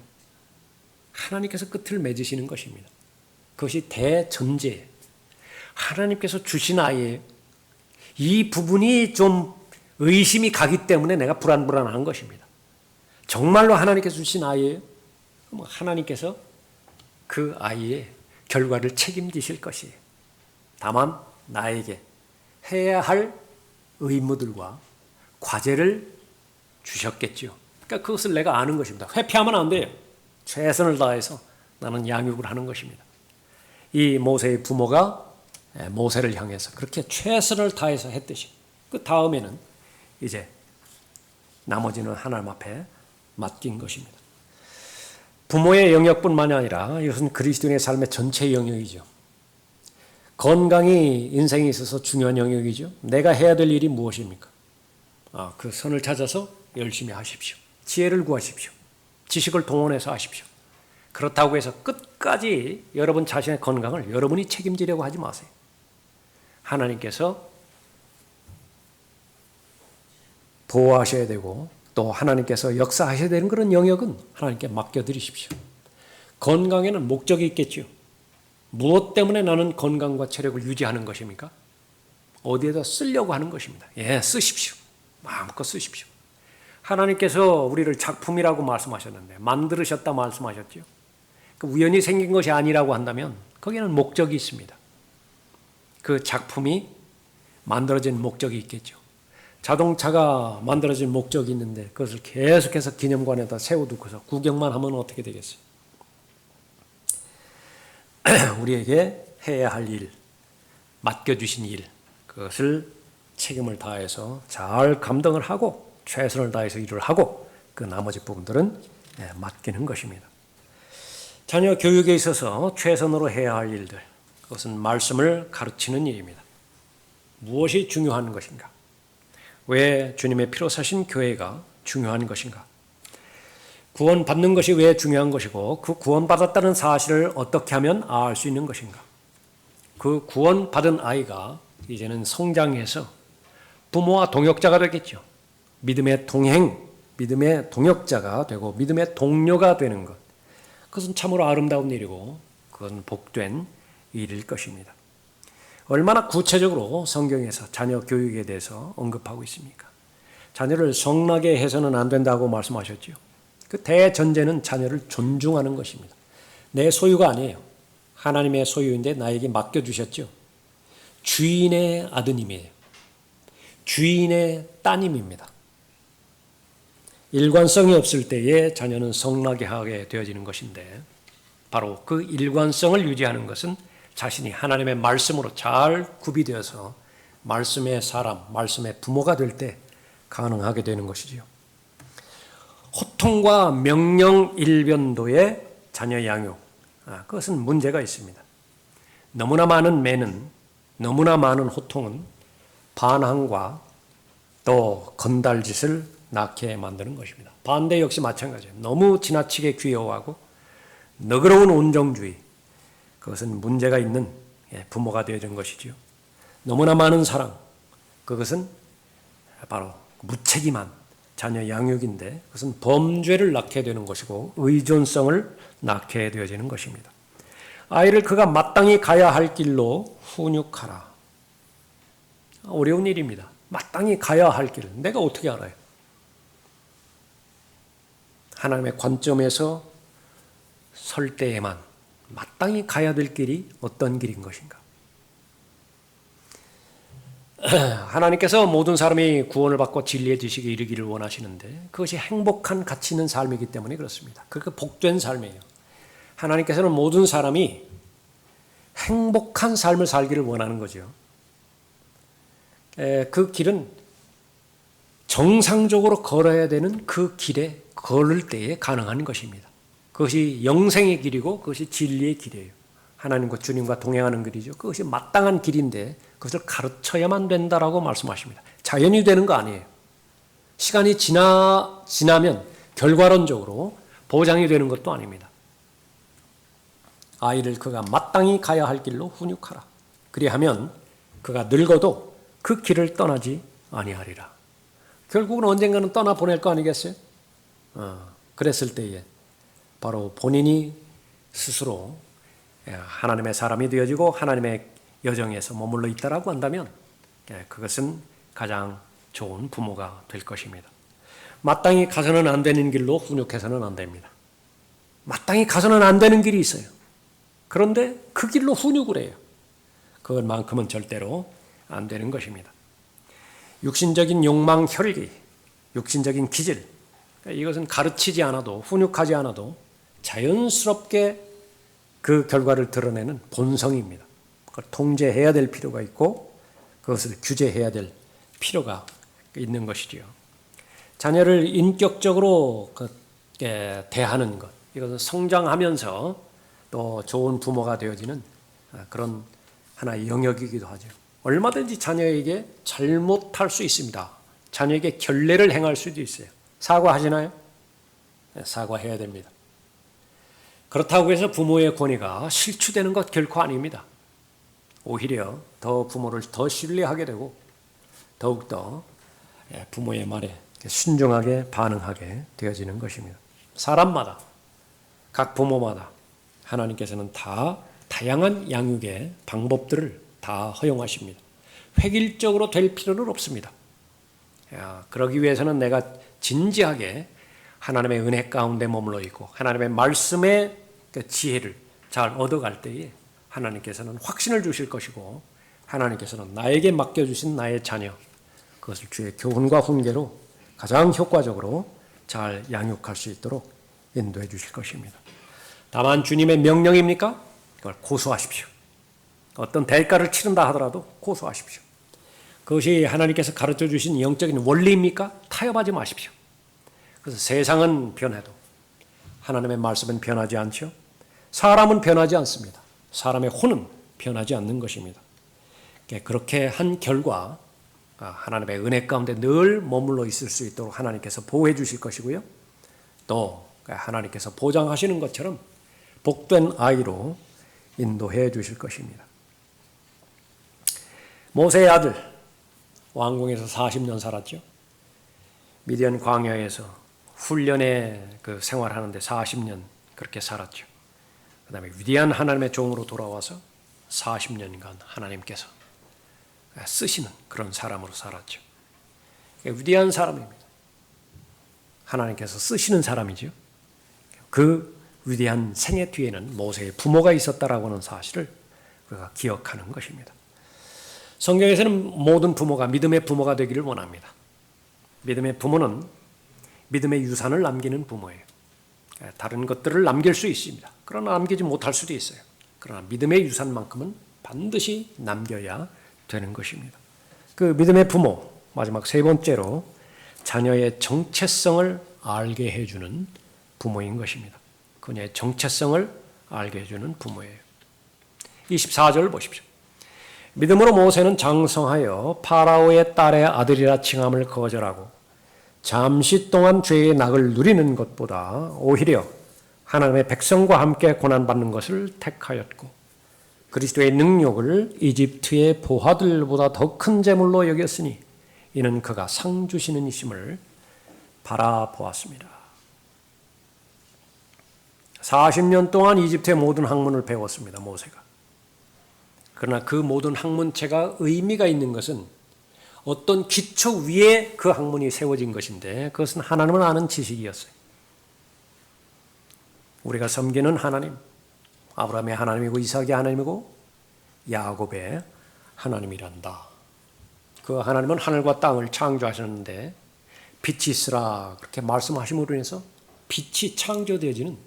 하나님께서 끝을 맺으시는 것입니다. 그것이 대전제예요. 하나님께서 주신 아이예요. 이 부분이 좀 의심이 가기 때문에 내가 불안한 것입니다. 정말로 하나님께서 주신 아이예요? 그럼 하나님께서 그 아이의 결과를 책임지실 것이에요. 다만 나에게 해야 할 의무들과 과제를 주셨겠죠. 그러니까 그것을 내가 아는 것입니다. 회피하면 안 돼요. 최선을 다해서 나는 양육을 하는 것입니다. 이 모세의 부모가 모세를 향해서 그렇게 최선을 다해서 했듯이 그 다음에는 이제 나머지는 하나님 앞에 맡긴 것입니다. 부모의 영역뿐만이 아니라 이것은 그리스도인의 삶의 전체 영역이죠. 건강이 인생에 있어서 중요한 영역이죠. 내가 해야 될 일이 무엇입니까? 그 선을 찾아서 열심히 하십시오. 지혜를 구하십시오. 지식을 동원해서 하십시오. 그렇다고 해서 끝까지 여러분 자신의 건강을 여러분이 책임지려고 하지 마세요. 하나님께서 보호하셔야 되고 또 하나님께서 역사하셔야 되는 그런 영역은 하나님께 맡겨드리십시오. 건강에는 목적이 있겠죠. 무엇 때문에 나는 건강과 체력을 유지하는 것입니까? 어디에다 쓰려고 하는 것입니다. 쓰십시오. 마음껏 쓰십시오. 하나님께서 우리를 작품이라고 말씀하셨는데 만들으셨다 말씀하셨죠. 우연히 생긴 것이 아니라고 한다면 거기에는 목적이 있습니다. 그 작품이 만들어진 목적이 있겠죠. 자동차가 만들어진 목적이 있는데 그것을 계속해서 기념관에다 세워두고서 구경만 하면 어떻게 되겠어요? 우리에게 해야 할 일, 맡겨주신 일, 그것을 책임을 다해서 잘 감당을 하고 최선을 다해서 일을 하고 그 나머지 부분들은 맡기는 것입니다. 자녀 교육에 있어서 최선으로 해야 할 일들, 그것은 말씀을 가르치는 일입니다. 무엇이 중요한 것인가? 왜 주님의 피로 사신 교회가 중요한 것인가? 구원받는 것이 왜 중요한 것이고 그 구원받았다는 사실을 어떻게 하면 알 수 있는 것인가? 그 구원받은 아이가 이제는 성장해서 부모와 동역자가 되겠죠. 믿음의 동행, 믿음의 동역자가 되고 믿음의 동료가 되는 것. 그것은 참으로 아름다운 일이고 그건 복된 일일 것입니다. 얼마나 구체적으로 성경에서 자녀 교육에 대해서 언급하고 있습니까? 자녀를 성나게 해서는 안 된다고 말씀하셨죠. 그 대전제는 자녀를 존중하는 것입니다. 내 소유가 아니에요. 하나님의 소유인데 나에게 맡겨주셨죠. 주인의 아드님이에요. 주인의 따님입니다. 일관성이 없을 때에 자녀는 성나게 하게 되어지는 것인데 바로 그 일관성을 유지하는 것은 자신이 하나님의 말씀으로 잘 구비되어서 말씀의 사람, 말씀의 부모가 될 때 가능하게 되는 것이지요. 호통과 명령 일변도의 자녀 양육, 그것은 문제가 있습니다. 너무나 많은 매는, 너무나 많은 호통은 반항과 또 건달짓을 낳게 만드는 것입니다. 반대 역시 마찬가지예요. 너무 지나치게 귀여워하고 너그러운 온정주의, 그것은 문제가 있는 부모가 되어진 것이지요. 너무나 많은 사랑, 그것은 바로 무책임한 자녀 양육인데 그것은 범죄를 낳게 되는 것이고 의존성을 낳게 되어지는 것입니다. 아이를 그가 마땅히 가야 할 길로 훈육하라. 어려운 일입니다. 마땅히 가야 할 길, 내가 어떻게 알아요? 하나님의 관점에서 설 때에만 마땅히 가야 될 길이 어떤 길인 것인가? 하나님께서 모든 사람이 구원을 받고 진리의 지식에 이르기를 원하시는데 그것이 행복한 가치 있는 삶이기 때문에 그렇습니다. 그렇게 복된 삶이에요. 하나님께서는 모든 사람이 행복한 삶을 살기를 원하는 거죠. 그 길은 정상적으로 걸어야 되는 그 길에 걸을 때에 가능한 것입니다. 그것이 영생의 길이고 그것이 진리의 길이에요. 하나님과 주님과 동행하는 길이죠. 그것이 마땅한 길인데 그것을 가르쳐야만 된다라고 말씀하십니다. 자연히 되는 거 아니에요. 시간이 지나면 결과론적으로 보장이 되는 것도 아닙니다. 아이를 그가 마땅히 가야 할 길로 훈육하라. 그리하면 그가 늙어도 그 길을 떠나지 아니하리라. 결국은 언젠가는 떠나보낼 거 아니겠어요? 그랬을 때에 바로 본인이 스스로 하나님의 사람이 되어지고 하나님의 여정에서 머물러 있다라고 한다면 그것은 가장 좋은 부모가 될 것입니다. 마땅히 가서는 안 되는 길로 훈육해서는 안 됩니다. 마땅히 가서는 안 되는 길이 있어요. 그런데 그 길로 훈육을 해요. 그것만큼은 절대로 안 되는 것입니다. 육신적인 욕망, 혈기, 육신적인 기질, 이것은 가르치지 않아도 훈육하지 않아도 자연스럽게 그 결과를 드러내는 본성입니다. 그걸 통제해야 될 필요가 있고 그것을 규제해야 될 필요가 있는 것이지요. 자녀를 인격적으로 대하는 것, 이것은 성장하면서 또 좋은 부모가 되어지는 그런 하나의 영역이기도 하죠. 얼마든지 자녀에게 잘못할 수 있습니다. 자녀에게 결례를 행할 수도 있어요. 사과하시나요? 네, 사과해야 됩니다. 그렇다고 해서 부모의 권위가 실추되는 것 결코 아닙니다. 오히려 더 부모를 더 신뢰하게 되고 더욱더 부모의 말에 순종하게 반응하게 되어지는 것입니다. 사람마다, 각 부모마다 하나님께서는 다 다양한 양육의 방법들을 다 허용하십니다. 획일적으로 될 필요는 없습니다. 그러기 위해서는 내가 진지하게 하나님의 은혜 가운데 머물러 있고 하나님의 말씀의 지혜를 잘 얻어갈 때에 하나님께서는 확신을 주실 것이고 하나님께서는 나에게 맡겨주신 나의 자녀, 그것을 주의 교훈과 훈계로 가장 효과적으로 잘 양육할 수 있도록 인도해 주실 것입니다. 다만 주님의 명령입니까? 그걸 고수하십시오. 어떤 대가를 치른다 하더라도 고수하십시오. 그것이 하나님께서 가르쳐 주신 영적인 원리입니까? 타협하지 마십시오. 그래서 세상은 변해도 하나님의 말씀은 변하지 않죠. 사람은 변하지 않습니다. 사람의 혼은 변하지 않는 것입니다. 그렇게 한 결과 하나님의 은혜 가운데 늘 머물러 있을 수 있도록 하나님께서 보호해 주실 것이고요. 또 하나님께서 보장하시는 것처럼 복된 아이로 인도해 주실 것입니다. 모세의 아들 왕궁에서 40년 살았죠. 미디안 광야에서 훈련의 그 생활하는데 40년 그렇게 살았죠. 그 다음에 위대한 하나님의 종으로 돌아와서 40년간 하나님께서 쓰시는 그런 사람으로 살았죠. 위대한 사람입니다. 하나님께서 쓰시는 사람이죠. 그 위대한 생애 뒤에는 모세의 부모가 있었다라고 하는 사실을 우리가 기억하는 것입니다. 성경에서는 모든 부모가 믿음의 부모가 되기를 원합니다. 믿음의 부모는 믿음의 유산을 남기는 부모예요. 다른 것들을 남길 수 있습니다. 그러나 남기지 못할 수도 있어요. 그러나 믿음의 유산만큼은 반드시 남겨야 되는 것입니다. 그 믿음의 부모, 마지막 세 번째로 자녀의 정체성을 알게 해주는 부모인 것입니다. 그녀의 정체성을 알게 해주는 부모예요. 24절 보십시오. 믿음으로 모세는 장성하여 파라오의 딸의 아들이라 칭함을 거절하고 잠시 동안 죄의 낙을 누리는 것보다 오히려 하나님의 백성과 함께 고난받는 것을 택하였고 그리스도의 능력을 이집트의 보화들보다 더 큰 재물로 여겼으니 이는 그가 상 주시는 이심을 바라보았습니다. 40년 동안 이집트의 모든 학문을 배웠습니다. 모세가. 그러나 그 모든 학문체가 의미가 있는 것은 어떤 기초 위에 그 학문이 세워진 것인데 그것은 하나님을 아는 지식이었어요. 우리가 섬기는 하나님, 아브라함의 하나님이고 이삭의 하나님이고 야곱의 하나님이란다. 그 하나님은 하늘과 땅을 창조하셨는데 빛이 있으라 그렇게 말씀하심으로 인해서 빛이 창조되어지는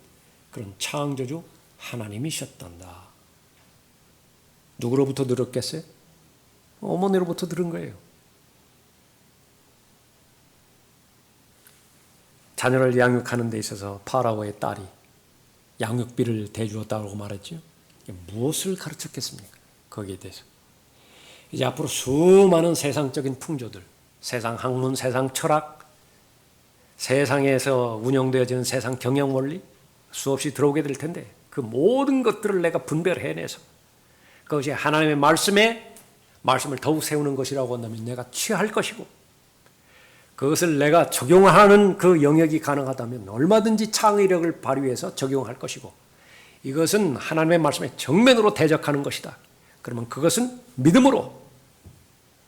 그런 창조주 하나님이셨단다. 누구로부터 들었겠어요? 어머니로부터 들은 거예요. 자녀를 양육하는 데 있어서 파라오의 딸이 양육비를 대주었다고 말했죠. 무엇을 가르쳤겠습니까? 거기에 대해서. 이제 앞으로 수많은 세상적인 풍조들, 세상 학문, 세상 철학, 세상에서 운영되어지는 세상 경영 원리 수없이 들어오게 될 텐데 그 모든 것들을 내가 분별해내서 그것이 하나님의 말씀을 더욱 세우는 것이라고 한다면 내가 취할 것이고 그것을 내가 적용하는 그 영역이 가능하다면 얼마든지 창의력을 발휘해서 적용할 것이고 이것은 하나님의 말씀에 정면으로 대적하는 것이다. 그러면 그것은 믿음으로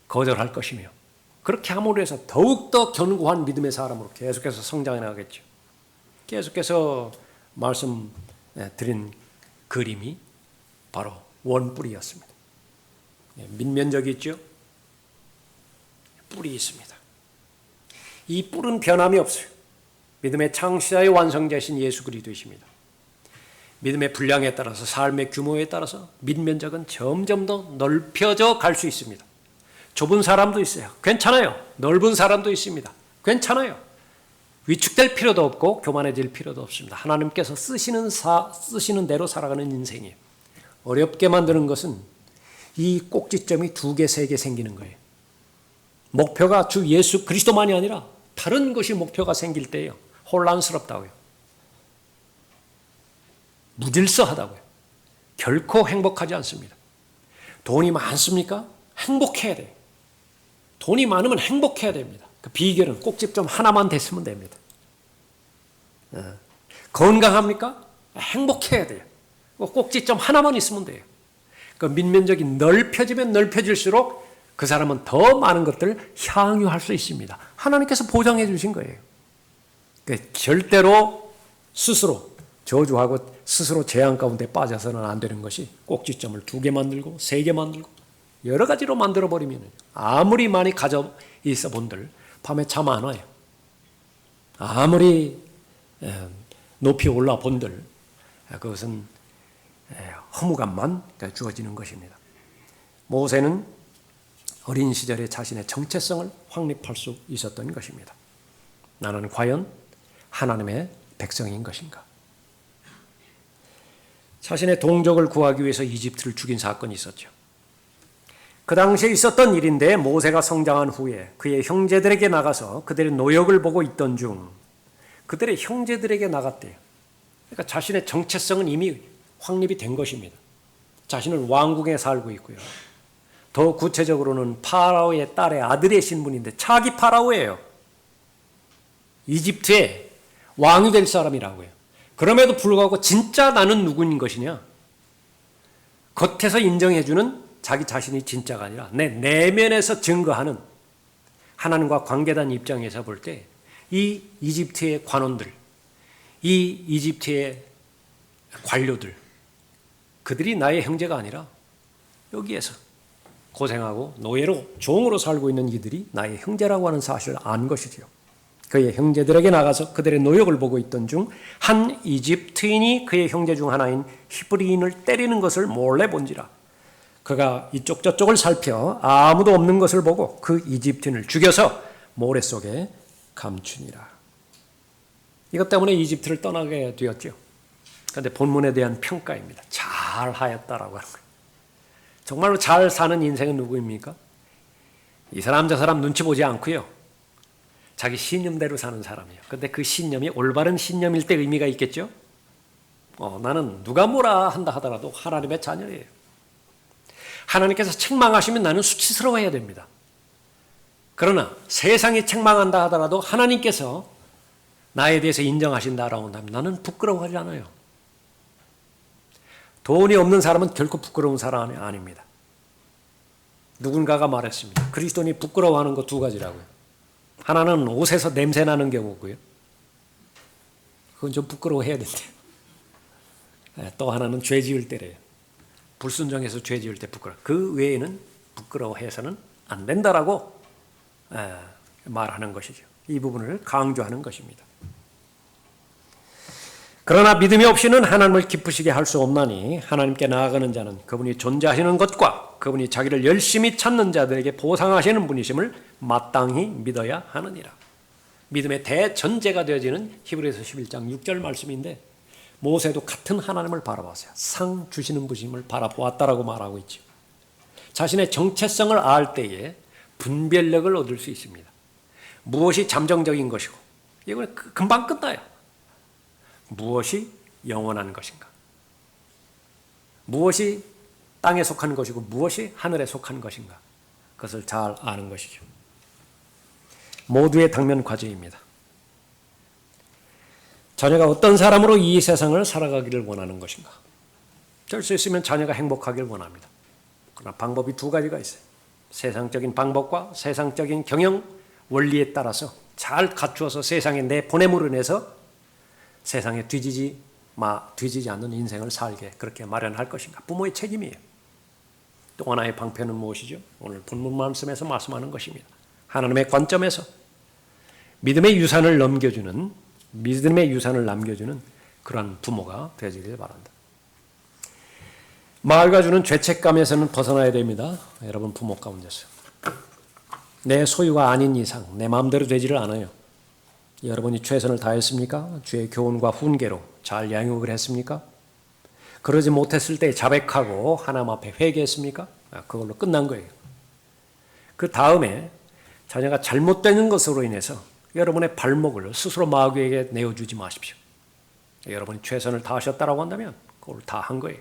거절할 것이며 그렇게 함으로 해서 더욱더 견고한 믿음의 사람으로 계속해서 성장해 나가겠죠. 계속해서 말씀 드린 그림이 바로 원뿔이었습니다. 민면적이 있죠? 뿔이 있습니다. 이 뿔은 변함이 없어요. 믿음의 창시자의 완성자이신 예수 그리스도이십니다. 믿음의 분량에 따라서 삶의 규모에 따라서 민면적은 점점 더 넓혀져 갈 수 있습니다. 좁은 사람도 있어요. 괜찮아요. 넓은 사람도 있습니다. 괜찮아요. 위축될 필요도 없고 교만해질 필요도 없습니다. 하나님께서 쓰시는 대로 살아가는 인생이에요. 어렵게 만드는 것은 이 꼭지점이 2개, 3개 생기는 거예요. 목표가 주 예수 그리스도만이 아니라 다른 것이 목표가 생길 때예요. 혼란스럽다고요. 무질서하다고요. 결코 행복하지 않습니다. 돈이 많습니까? 행복해야 돼요. 돈이 많으면 행복해야 됩니다. 그 비결은 꼭지점 하나만 됐으면 됩니다. 건강합니까? 행복해야 돼요. 꼭지점 하나만 있으면 돼요. 그 민면적이 넓혀지면 넓혀질수록 그 사람은 더 많은 것들을 향유할 수 있습니다. 하나님께서 보장해 주신 거예요. 절대로 스스로 저주하고 스스로 재앙 가운데 빠져서는 안 되는 것이 꼭지점을 2개 만들고 3개 만들고 여러 가지로 만들어버리면 아무리 많이 가져 있어 본들 밤에 잠 안 와요. 아무리 높이 올라 본들 그것은 허무감만 주어지는 것입니다. 모세는 어린 시절에 자신의 정체성을 확립할 수 있었던 것입니다. 나는 과연 하나님의 백성인 것인가? 자신의 동족을 구하기 위해서 이집트를 죽인 사건이 있었죠. 그 당시에 있었던 일인데 모세가 성장한 후에 그의 형제들에게 나가서 그들의 노역을 보고 있던 중 그들의 형제들에게 나갔대요. 그러니까 자신의 정체성은 이미 확립이 된 것입니다. 자신은 왕궁에 살고 있고요. 더 구체적으로는 파라오의 딸의 아들의 신분인데 차기 파라오예요. 이집트의 왕이 될 사람이라고요. 그럼에도 불구하고 진짜 나는 누구인 것이냐? 겉에서 인정해주는 자기 자신이 진짜가 아니라 내 내면에서 증거하는 하나님과 관계된 입장에서 볼 때 이 이집트의 관원들, 이 이집트의 관료들, 그들이 나의 형제가 아니라 여기에서 고생하고 노예로 종으로 살고 있는 이들이 나의 형제라고 하는 사실을 안 것이지요. 그의 형제들에게 나가서 그들의 노역을 보고 있던 중 한 이집트인이 그의 형제 중 하나인 히브리인을 때리는 것을 몰래 본지라. 그가 이쪽 저쪽을 살펴 아무도 없는 것을 보고 그 이집트인을 죽여서 모래 속에 감추니라. 이것 때문에 이집트를 떠나게 되었죠. 그런데 본문에 대한 평가입니다. 잘하였다라고 하는 거예요. 정말로 잘 사는 인생은 누구입니까? 이 사람 저 사람 눈치 보지 않고요. 자기 신념대로 사는 사람이에요. 그런데 그 신념이 올바른 신념일 때 의미가 있겠죠? 나는 누가 뭐라 한다 하더라도 하나님의 자녀예요. 하나님께서 책망하시면 나는 수치스러워해야 됩니다. 그러나 세상이 책망한다 하더라도 하나님께서 나에 대해서 인정하신다라고 한다면 나는 부끄러워하지 않아요. 돈이 없는 사람은 결코 부끄러운 사람이 아닙니다. 누군가가 말했습니다. 그리스도인이 부끄러워하는 거 2가지라고요. 하나는 옷에서 냄새 나는 경우고요. 그건 좀 부끄러워해야 된대요. 또 하나는 죄 지을 때래요. 불순종해서 죄 지을 때 부끄러워. 그 외에는 부끄러워해서는 안 된다라고 말하는 것이죠. 이 부분을 강조하는 것입니다. 그러나 믿음이 없이는 하나님을 기쁘시게 할 수 없나니 하나님께 나아가는 자는 그분이 존재하시는 것과 그분이 자기를 열심히 찾는 자들에게 보상하시는 분이심을 마땅히 믿어야 하느니라. 믿음의 대전제가 되어지는 히브리서 11장 6절 말씀인데 모세도 같은 하나님을 바라봤어요. 상 주시는 분이심을 바라보았다라고 말하고 있죠. 자신의 정체성을 알 때에 분별력을 얻을 수 있습니다. 무엇이 잠정적인 것이고 이건 금방 끝나요. 무엇이 영원한 것인가? 무엇이 땅에 속한 것이고 무엇이 하늘에 속한 것인가? 그것을 잘 아는 것이죠. 모두의 당면 과제입니다. 자녀가 어떤 사람으로 이 세상을 살아가기를 원하는 것인가? 될 수 있으면 자녀가 행복하길 원합니다. 그러나 방법이 2가지가 있어요. 세상적인 방법과 세상적인 경영 원리에 따라서 잘 갖추어서 세상에 내보냄으로 인해서 세상에 뒤지지 않는 인생을 살게 그렇게 마련할 것인가? 부모의 책임이에요. 또 하나의 방편은 무엇이죠? 오늘 본문 말씀에서 말씀하는 것입니다. 하나님의 관점에서 믿음의 유산을 남겨주는 그러한 부모가 되어지길 바란다. 마을과 주는 죄책감에서는 벗어나야 됩니다. 여러분 부모 가운데서. 내 소유가 아닌 이상 내 마음대로 되지를 않아요. 여러분이 최선을 다했습니까? 주의 교훈과 훈계로 잘 양육을 했습니까? 그러지 못했을 때 자백하고 하나님 앞에 회개했습니까? 그걸로 끝난 거예요. 그 다음에 자녀가 잘못되는 것으로 인해서 여러분의 발목을 스스로 마귀에게 내어주지 마십시오. 여러분이 최선을 다하셨다라고 한다면 그걸 다 한 거예요.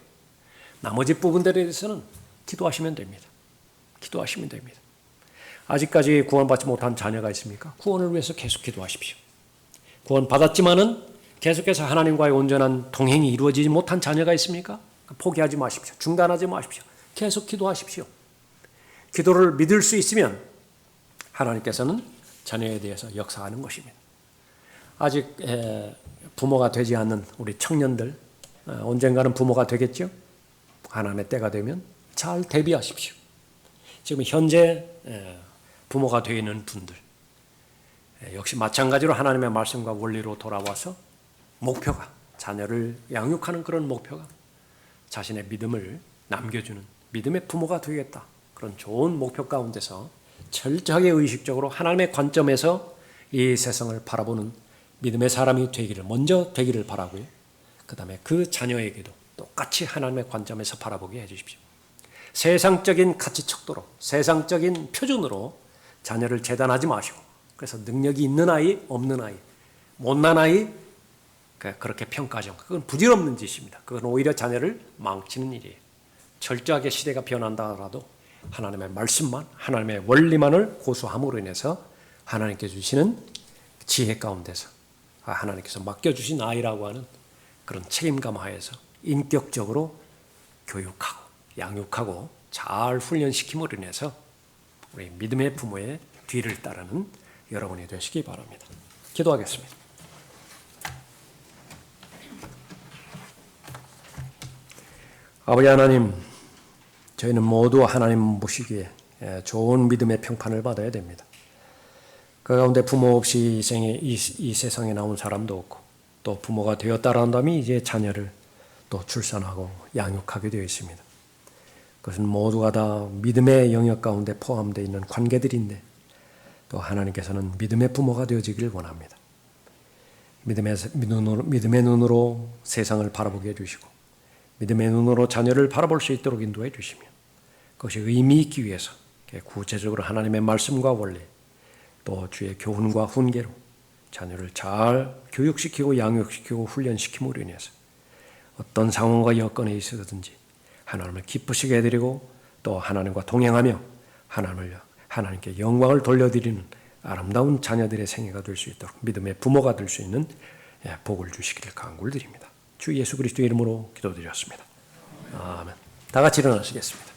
나머지 부분들에 대해서는 기도하시면 됩니다. 기도하시면 됩니다. 아직까지 구원받지 못한 자녀가 있습니까? 구원을 위해서 계속 기도하십시오. 구원받았지만은 계속해서 하나님과의 온전한 동행이 이루어지지 못한 자녀가 있습니까? 포기하지 마십시오. 중단하지 마십시오. 계속 기도하십시오. 기도를 믿을 수 있으면 하나님께서는 자녀에 대해서 역사하는 것입니다. 아직 부모가 되지 않는 우리 청년들, 언젠가는 부모가 되겠죠? 하나님의 때가 되면 잘 대비하십시오. 지금 현재 부모가 되어 있는 분들 역시 마찬가지로 하나님의 말씀과 원리로 돌아와서 목표가, 자녀를 양육하는 그런 목표가 자신의 믿음을 남겨주는 믿음의 부모가 되겠다. 그런 좋은 목표 가운데서 철저하게 의식적으로 하나님의 관점에서 이 세상을 바라보는 믿음의 사람이 되기를, 먼저 되기를 바라고요. 그 다음에 그 자녀에게도 똑같이 하나님의 관점에서 바라보게 해주십시오. 세상적인 가치 척도로, 세상적인 표준으로 자녀를 재단하지 마시고, 그래서 능력이 있는 아이, 없는 아이, 못난 아이, 그렇게 평가하지 않고, 그건 부질없는 짓입니다. 그건 오히려 자녀를 망치는 일이에요. 철저하게 시대가 변한다 하더라도 하나님의 말씀만, 하나님의 원리만을 고수함으로 인해서 하나님께 주시는 지혜 가운데서 하나님께서 맡겨주신 아이라고 하는 그런 책임감 하에서 인격적으로 교육하고 양육하고 잘 훈련시킴으로 인해서 우리 믿음의 부모의 뒤를 따르는 여러분이 되시기 바랍니다. 기도하겠습니다. 아버지 하나님, 저희는 모두 하나님 보시기에 좋은 믿음의 평판을 받아야 됩니다. 그 가운데 부모 없이 이 세상에 나온 사람도 없고, 또 부모가 되었다라는 다음에 이제 자녀를 또 출산하고 양육하게 되어 있습니다. 그것은 모두가 다 믿음의 영역 가운데 포함되어 있는 관계들인데, 또 하나님께서는 믿음의 부모가 되어지기를 원합니다. 믿음의 눈으로 세상을 바라보게 해주시고, 믿음의 눈으로 자녀를 바라볼 수 있도록 인도해 주시며, 그것이 의미 있기 위해서 구체적으로 하나님의 말씀과 원리, 또 주의 교훈과 훈계로 자녀를 잘 교육시키고 양육시키고 훈련시킴으로 인해서 어떤 상황과 여건에 있어든지 하나님을 기쁘시게 해드리고, 또 하나님과 동행하며 하나님께 영광을 돌려드리는 아름다운 자녀들의 생애가 될 수 있도록 믿음의 부모가 될 수 있는 복을 주시기를 간구를 드립니다. 주 예수 그리스도의 이름으로 기도드렸습니다. 아멘. 다 같이 일어나시겠습니다.